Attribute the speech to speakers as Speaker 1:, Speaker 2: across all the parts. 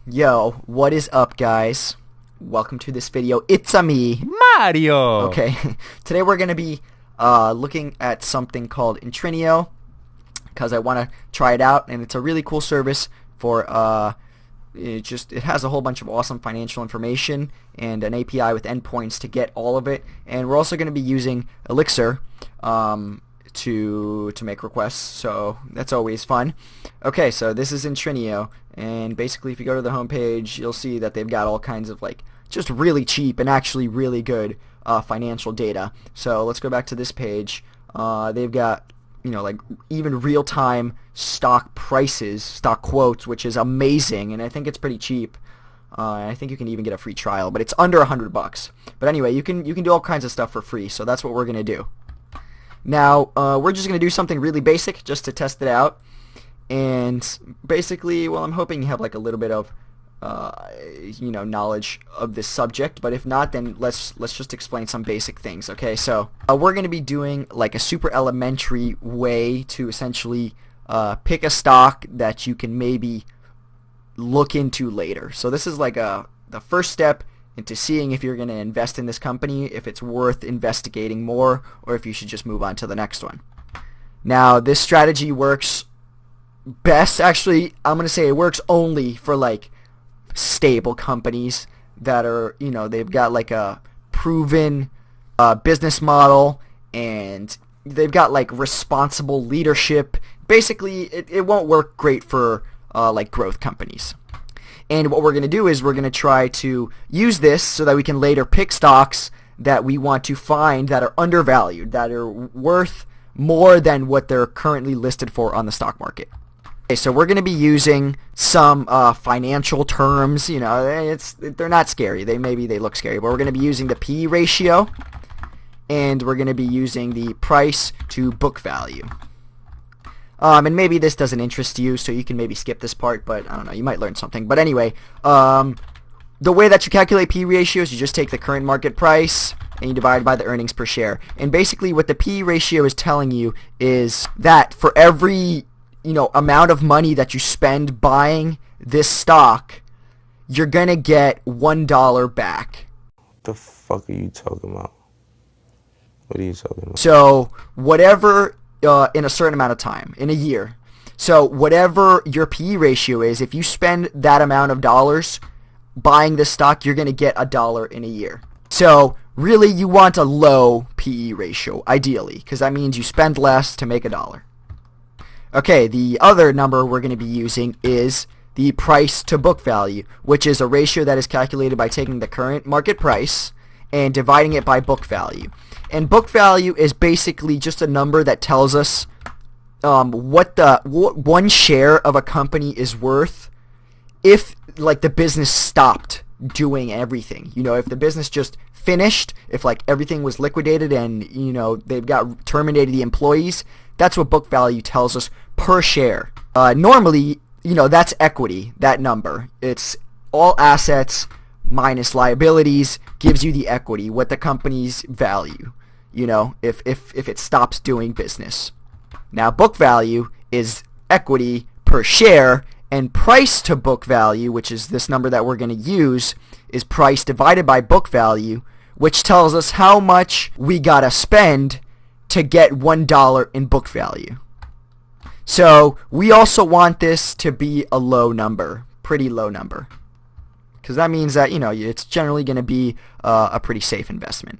Speaker 1: Yo, what is up, guys? Welcome to this video. It's-a me,
Speaker 2: Mario!
Speaker 1: Okay, today we're going to be looking at something called Intrinio, because I want to try it out, and it's a really cool service for, it has a whole bunch of awesome financial information, and an API with endpoints to get all of it, and we're also going to be using Elixir, to make requests, so that's always fun. Okay, so this is Intrinio, and basically if you go to the homepage, you'll see that they've got all kinds of just really cheap and actually really good financial data. So let's go back to this page. They've got even real-time stock prices, stock quotes, which is amazing, and I think it's pretty cheap. I think you can even get a free trial, but it's under $100. But anyway, you can do all kinds of stuff for free, so that's what we're gonna do. Now, we're just going to do something really basic just to test it out. And basically, well, I'm hoping you have a little bit of, knowledge of this subject. But if not, then let's just explain some basic things, okay? So, we're going to be doing a super elementary way to essentially pick a stock that you can maybe look into later. So this is the first step into seeing if you're going to invest in this company, if it's worth investigating more, or if you should just move on to the next one. Now, this strategy works best, actually, I'm going to say it works only for stable companies that are, they've got a proven business model, and they've got responsible leadership. Basically, it won't work great for growth companies. And what we're going to do is we're going to try to use this so that we can later pick stocks that we want to find that are undervalued, that are worth more than what they're currently listed for on the stock market. Okay, so we're going to be using some financial terms. They're not scary. They look scary, but we're going to be using the P/E ratio, and we're going to be using the price to book value. And maybe this doesn't interest you, so you can maybe skip this part, but I don't know, you might learn something. But anyway, the way that you calculate P/E ratio is you just take the current market price and you divide by the earnings per share. And basically what the P/E ratio is telling you is that for every, amount of money that you spend buying this stock, you're going to get $1 back.
Speaker 3: What the fuck are you talking about? What are you talking about?
Speaker 1: So, whatever in a certain amount of time, in a year. So whatever your P/E ratio is, if you spend that amount of dollars buying this stock, you're going to get $1 in a year. So really you want a low P/E ratio, ideally, because that means you spend less to make $1. Okay, the other number we're going to be using is the price to book value, which is a ratio that is calculated by taking the current market price and dividing it by book value. And book value is basically just a number that tells us what one share of a company is worth if the business stopped doing everything. If the business just finished, if everything was liquidated and they've got terminated the employees, that's what book value tells us per share. Normally, that's equity, that number. It's all assets minus liabilities gives you the equity, what the company's value, if it stops doing business. Now, book value is equity per share, and price to book value, which is this number that we're going to use, is price divided by book value, which tells us how much we gotta spend to get $1 in book value. So, we also want this to be a low number, pretty low number. Because that means that, it's generally going to be a pretty safe investment.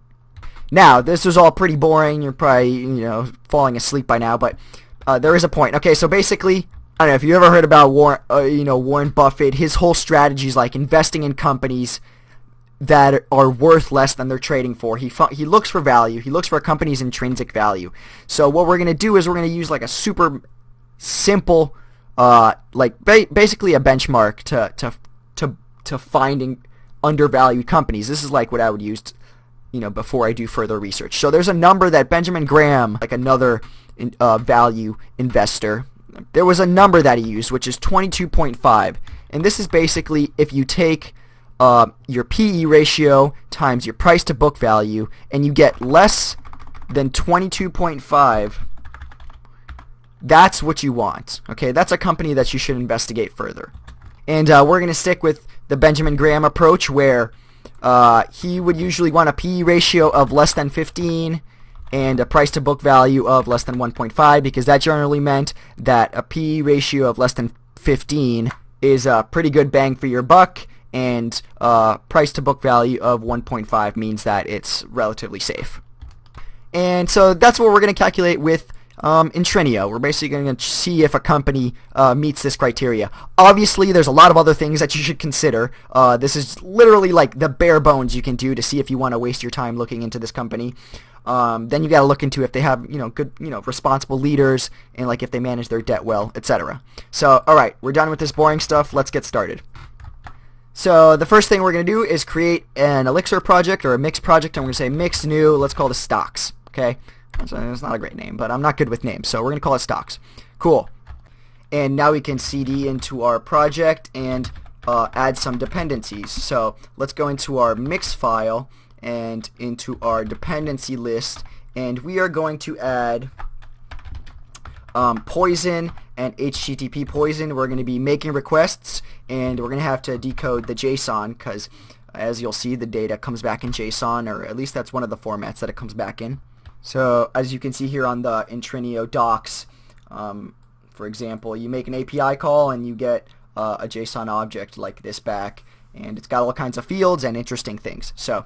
Speaker 1: Now, this is all pretty boring. You're probably, falling asleep by now, but there is a point. Okay, so basically, I don't know if you ever heard about Warren Buffett. His whole strategy is investing in companies that are worth less than they're trading for. He looks for value. He looks for a company's intrinsic value. So what we're going to do is we're going to use a super simple, basically a benchmark to finding undervalued companies. This is what I would use, before I do further research. So there's a number that Benjamin Graham, another value investor, there was a number that he used, which is 22.5. And this is basically if you take your P/E ratio times your price to book value, and you get less than 22.5, that's what you want. Okay, that's a company that you should investigate further. And we're going to stick with the Benjamin Graham approach, where he would usually want a PE ratio of less than 15 and a price to book value of less than 1.5, because that generally meant that a PE ratio of less than 15 is a pretty good bang for your buck, and price to book value of 1.5 means that it's relatively safe. And so that's what we're going to calculate with Intrinio. We're basically going to see if a company meets this criteria. Obviously, there's a lot of other things that you should consider. This is literally like the bare bones you can do to see if you want to waste your time looking into this company. Then you got to look into if they have, good, responsible leaders, and like if they manage their debt well, etc. So, all right, we're done with this boring stuff. Let's get started. So the first thing we're going to do is create an Elixir project or a mix project. I'm going to say mix new. Let's call this stocks. Okay, it's not a great name, but I'm not good with names, so we're going to call it stocks. Cool. And now we can cd into our project and add some dependencies. So let's go into our mix file and into our dependency list, and we are going to add poison and HTTP poison. We're going to be making requests, and we're going to have to decode the JSON, because as you'll see, the data comes back in JSON, or at least that's one of the formats that it comes back in. So as you can see here on the Intrinio docs, for example, you make an API call and you get a JSON object like this back, and it's got all kinds of fields and interesting things. So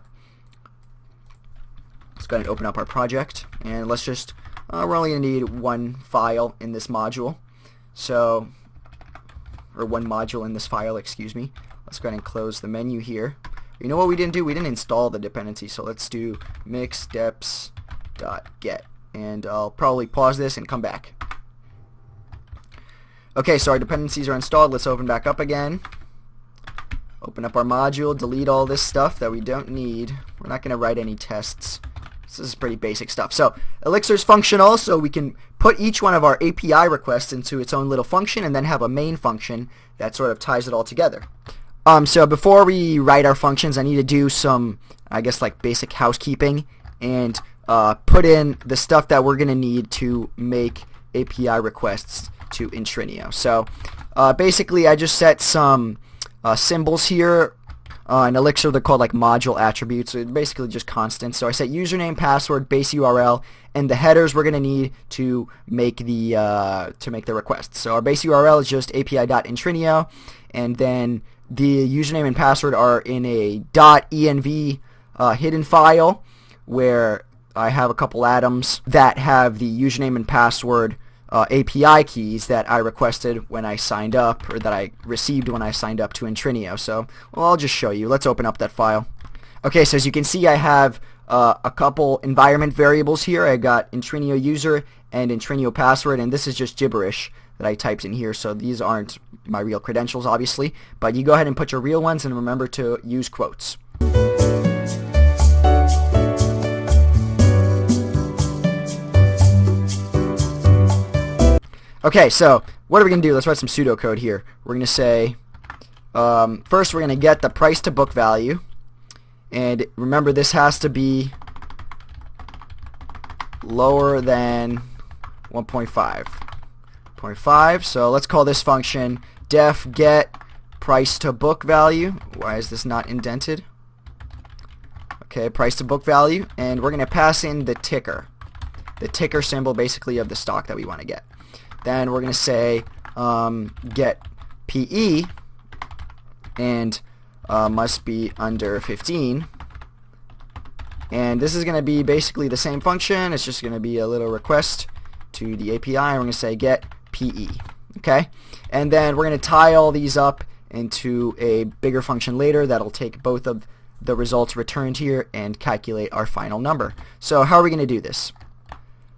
Speaker 1: let's go ahead and open up our project, and let's just we're only going to need one file in this module, or one module in this file, excuse me. Let's go ahead and close the menu here. You know what we didn't do? We didn't install the dependency, so let's do mix deps.get, and I'll probably pause this and come back. Okay, so our dependencies are installed. Let's open back up again. Open up our module, delete all this stuff that we don't need. We're not going to write any tests. This is pretty basic stuff. So Elixir's functional, so we can put each one of our API requests into its own little function and then have a main function that sort of ties it all together. So before we write our functions, I need to do some, I guess, like basic housekeeping and put in the stuff that we're going to need to make API requests to Intrinio. So basically I just set some symbols here. In Elixir they're called like module attributes, so basically just constants. So I set username, password, base URL, and the headers we're going to need to make the request. So our base URL is just api.intrinio, and then the username and password are in a .env hidden file where I have a couple atoms that have the username and password API keys that I requested when I signed up, or that I received when I signed up to Intrinio. So, well, I'll just show you. Let's open up that file. Okay, so as you can see, I have a couple environment variables here. I got Intrinio user and Intrinio password, and this is just gibberish that I typed in here, so these aren't my real credentials, obviously. But you go ahead and put your real ones, and remember to use quotes. Okay, so what are we going to do? Let's write some pseudocode here. We're going to say, first we're going to get the price to book value. And remember, this has to be lower than 1.5. 0.5, so let's call this function def get price to book value. Why is this not indented? Okay, price to book value. And we're going to pass in the ticker. The ticker symbol, basically, of the stock that we want to get. Then we're going to say get PE, and must be under 15. And this is going to be basically the same function. It's just going to be a little request to the API. And we're going to say get PE. Okay? And then we're going to tie all these up into a bigger function later that'll take both of the results returned here and calculate our final number. So how are we going to do this?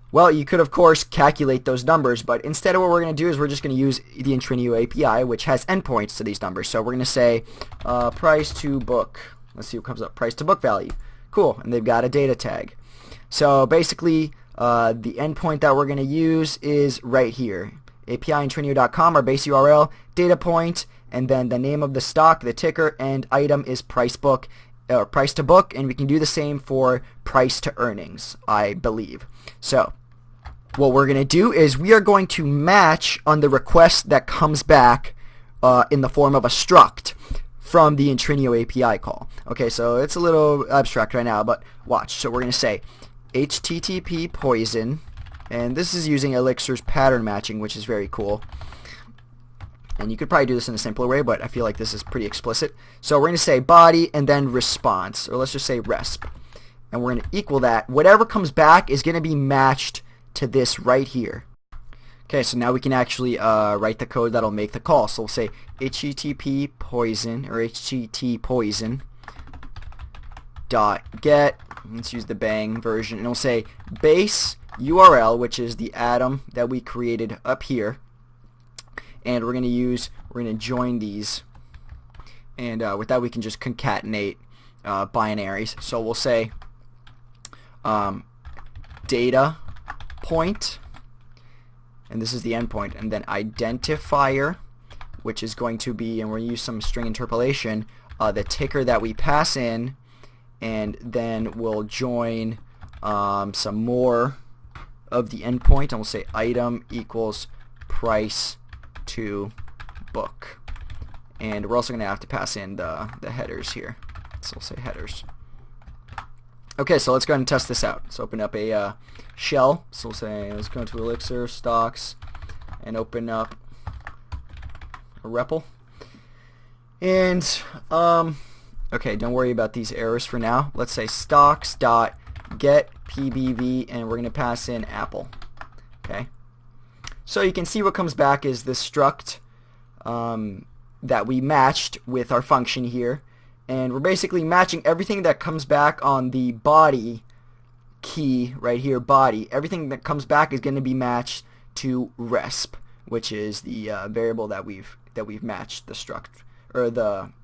Speaker 1: Well, you could, of course, calculate those numbers, but instead of what we're going to do is we're just going to use the Intrinio API, which has endpoints to these numbers. So we're going to say price to book. Let's see what comes up. Price to book value. Cool. And they've got a data tag. So basically, the endpoint that we're going to use is right here. API-intrinio.com, our base URL, data point, and then the name of the stock, the ticker, and item is price book. Or price to book, and we can do the same for price to earnings, I believe. So what we're going to do is we are going to match on the request that comes back in the form of a struct from the Intrinio API call. Okay, so it's a little abstract right now, but watch. So we're going to say HTTP poison, and this is using Elixir's pattern matching, which is very cool. And you could probably do this in a simpler way, but I feel like this is pretty explicit. So we're going to say body and then response, or let's just say resp. And we're going to equal that. Whatever comes back is going to be matched to this right here. Okay, so now we can actually write the code that'll make the call. So we'll say HTTP poison, or HTT poison dot get. Let's use the bang version, and we'll say base URL, which is the atom that we created up here. And we're going to join these, and with that we can just concatenate binaries. So we'll say data point, and this is the endpoint, and then identifier, which is going to be, and we're going to use some string interpolation, the ticker that we pass in, and then we'll join some more of the endpoint, and we'll say item equals price to book. And we're also going to have to pass in the headers here. So we'll say headers. Okay, so let's go ahead and test this out. Let's open up a shell. So we'll say, let's go into Elixir, stocks, and open up a REPL. And, okay, don't worry about these errors for now. Let's say stocks.getPBV, and we're going to pass in Apple. Okay. So you can see what comes back is this struct that we matched with our function here, and we're basically matching everything that comes back on the body key right here, body. Everything that comes back is going to be matched to resp, which is the variable that we've matched the struct, or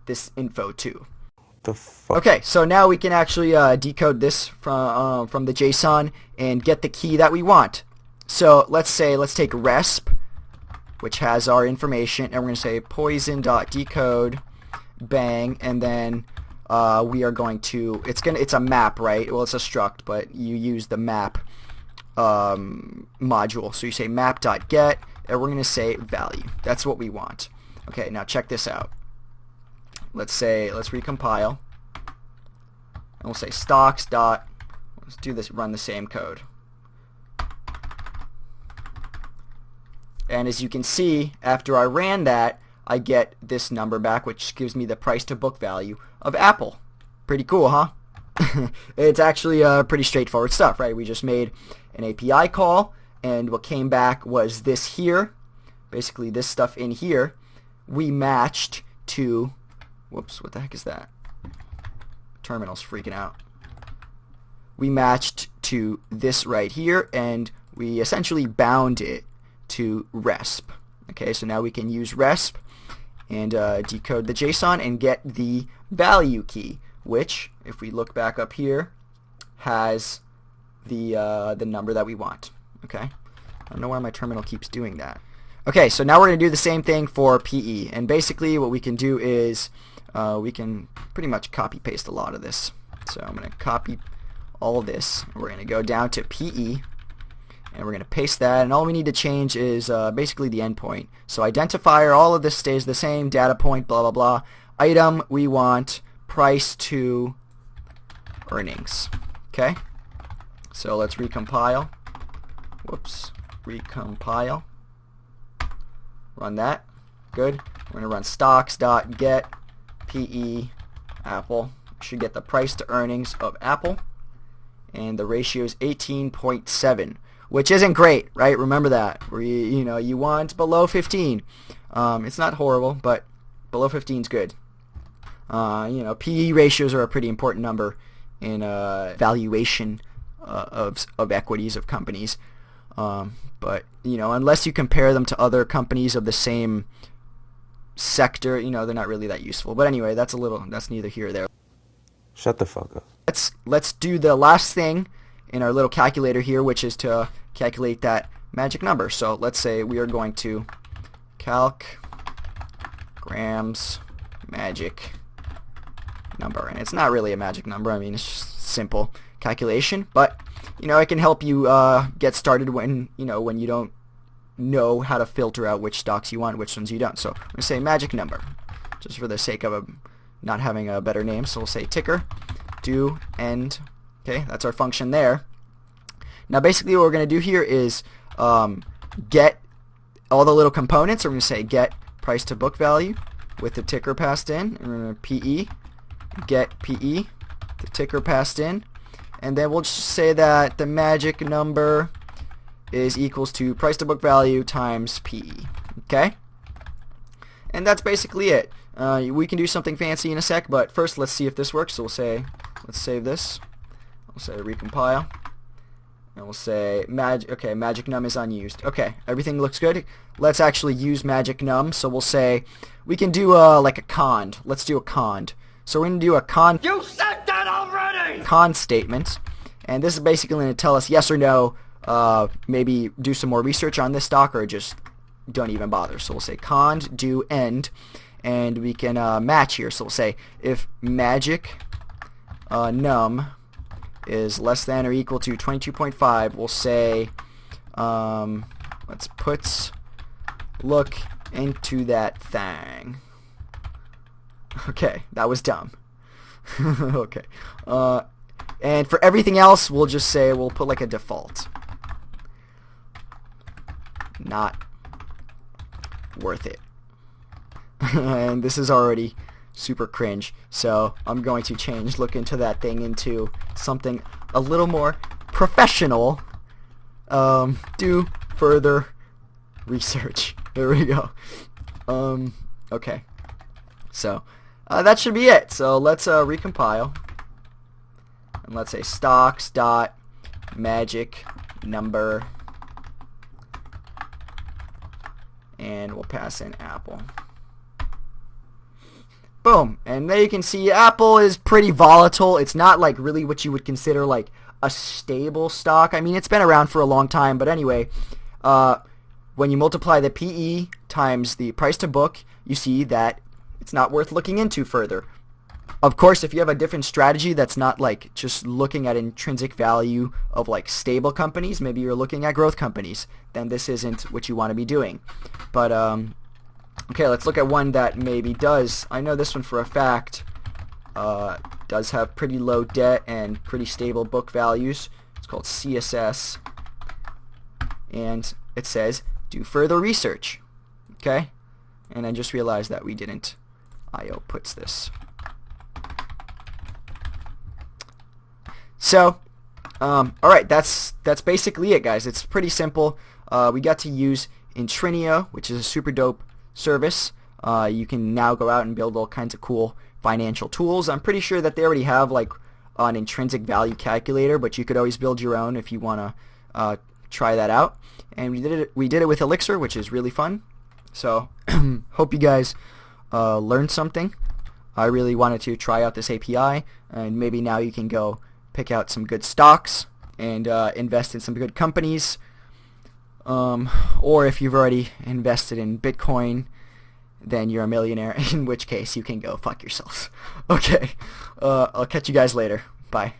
Speaker 1: this info to.
Speaker 3: The fuck?
Speaker 1: Okay, so now we can actually decode this from the JSON and get the key that we want. So let's take resp, which has our information, and we're going to say poison.decode bang, and then we are going to, it's a map, right? Well, it's a struct, but you use the map module. So you say map.get, and we're going to say value. That's what we want. Okay, now check this out. Let's recompile, and we'll say stocks dot, let's do this, run the same code. And as you can see, after I ran that, I get this number back, which gives me the price to book value of Apple. Pretty cool, huh? It's actually pretty straightforward stuff, right? We just made an API call, and what came back was this here, basically this stuff in here. We matched to, whoops, what the heck is that? Terminal's freaking out. We matched to this right here, and we essentially bound it to resp. Okay, so now we can use resp and decode the JSON and get the value key, which, if we look back up here, has the number that we want. Okay, I don't know why my terminal keeps doing that. Okay, so now we're going to do the same thing for PE, and basically what we can do is we can pretty much copy paste a lot of this. So I'm going to copy all of this. We're going to go down to PE, and we're going to paste that, and all we need to change is basically the endpoint. So identifier, all of this stays the same, data point, blah blah blah. Item, we want price to earnings. Okay, so let's recompile. Whoops, recompile. Run that. Good. We're going to run stocks.get PE Apple. Should get the price to earnings of Apple, and the ratio is 18.7. Which isn't great, right? Remember that. Where you want below 15. It's not horrible, but below 15 is good. PE ratios are a pretty important number in valuation of equities of companies. But unless you compare them to other companies of the same sector, they're not really that useful. But anyway, that's neither here nor there.
Speaker 3: Shut the fuck up.
Speaker 1: Let's do the last thing in our little calculator here, which is to calculate that magic number. So let's say we are going to calc grams magic number, and it's not really a magic number. I mean, it's just simple calculation, but it can help you get started when you don't know how to filter out which stocks you want, which ones you don't. So I'm going to say magic number, just for the sake of not having a better name. So we'll say ticker, do, end. Okay, that's our function there. Now basically what we're going to do here is get all the little components. We're going to say get price to book value with the ticker passed in, and we're going to PE, get PE, the ticker passed in, and then we'll just say that the magic number is equals to price to book value times PE. Okay? And that's basically it. We can do something fancy in a sec, but first let's see if this works. So we'll say, let's save this. We'll say recompile. And we'll say okay, magic num is unused. Okay, everything looks good. Let's actually use magic num. So we'll say we can do like a cond. Let's do a cond. So we're going to do a cond.
Speaker 2: You said that already!
Speaker 1: Cond statement. And this is basically going to tell us yes or no, maybe do some more research on this stock or just don't even bother. So we'll say cond do end, and we can match here. So we'll say if magic num is less than or equal to 22.5, we'll say let's look into that thing. Okay, that was dumb. Okay, and for everything else we'll just say we'll put like a default. Not worth it. And this is already super cringe, so I'm going to change look into that thing into something a little more professional. Do further research. There we go. Okay, so that should be it. So let's recompile, and let's say stocks dot magic number, and we'll pass in Apple. Boom, and there you can see Apple is pretty volatile. It's not like really what you would consider like a stable stock. I mean, it's been around for a long time, but anyway, when you multiply the PE times the price to book, you see that it's not worth looking into further. Of course, if you have a different strategy that's not like just looking at intrinsic value of like stable companies, maybe you're looking at growth companies, then this isn't what you want to be doing. But okay, let's look at one that maybe does. I know this one for a fact does have pretty low debt and pretty stable book values. It's called CSS, and it says do further research. Okay, and I just realized that we didn't IO puts this. So alright, that's basically it, guys. It's pretty simple. We got to use Intrinio, which is a super dope service. You can now go out and build all kinds of cool financial tools. I'm pretty sure that they already have like an intrinsic value calculator, but you could always build your own if you want to try that out. And we did it with Elixir, which is really fun. So hope you guys learned something. I really wanted to try out this API, and maybe now you can go pick out some good stocks and invest in some good companies. Or if you've already invested in Bitcoin, then you're a millionaire, in which case you can go fuck yourself. Okay, I'll catch you guys later. Bye.